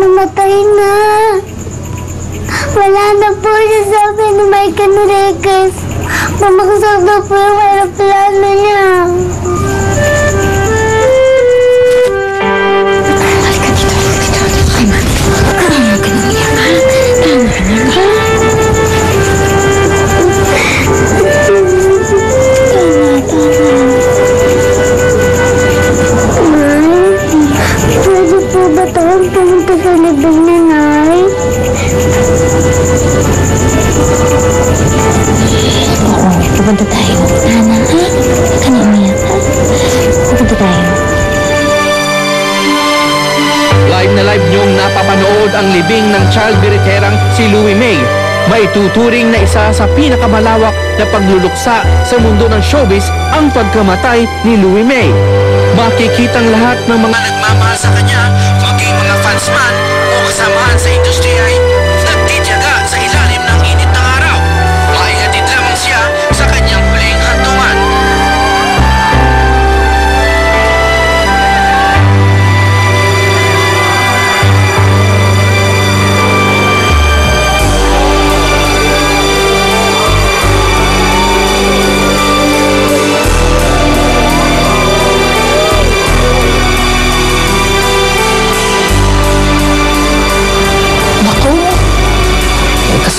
Namatay na. Wala na po siya, sabi ni Mike Enriquez. Mamakasag na po yung aeroplano niya. Halika dito. Ay, mami. Tama ka na niya, ha? Tama ka na, ha? Pwede po ba tawag pumunta sa libing ni Nay? Oo, pupunta tayo. Nana, ha? Huwag ka na umiyak, ha? Pupunta tayo. Live na live niyong napapanood ang libing ng child biriterang si Louie May. Maituturing na isa sa pinakamalawak na pagluluksa sa mundo ng showbiz ang pagkamatay ni Louie May. Makikitang lahat ng mga nagmamahal sa kanya, maging mga fans man o kasamahan sa industriya ay nagtitiyaga sa ilalim ng init ng araw. Maihatid lamang siya sa kanyang huling hantungan.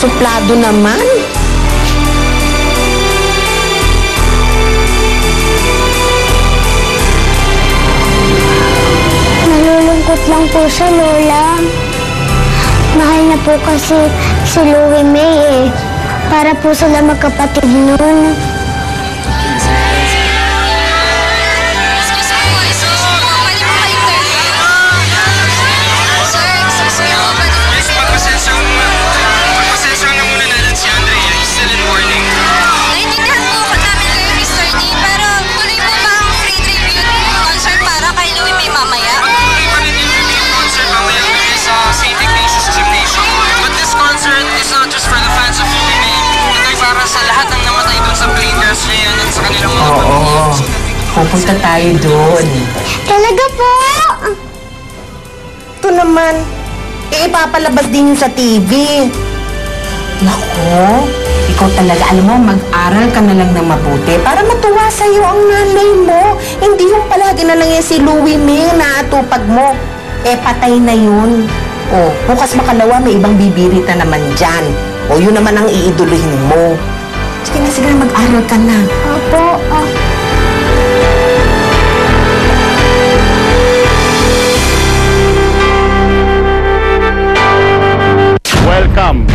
Suplado naman. Nalulungkot lang po siya, Lola. Mahal na po kasi si Louie May eh. Para po sila magkapatid nun. Oo, pupunta tayo doon. Talaga po? Ito naman, ipapalabas din yun sa TV. Nako, ikaw talaga, alam mo, mag-aral ka na lang ng mabuti para matuwa sa'yo ang nanay mo. Hindi yung palagi na lang yan si Louie May na atupag mo. Patay na yun. Bukas makalawa, may ibang bibirita naman dyan. Yun naman ang iiduluhin mo. Sige na, mag-aral ka na. Opo, Welcome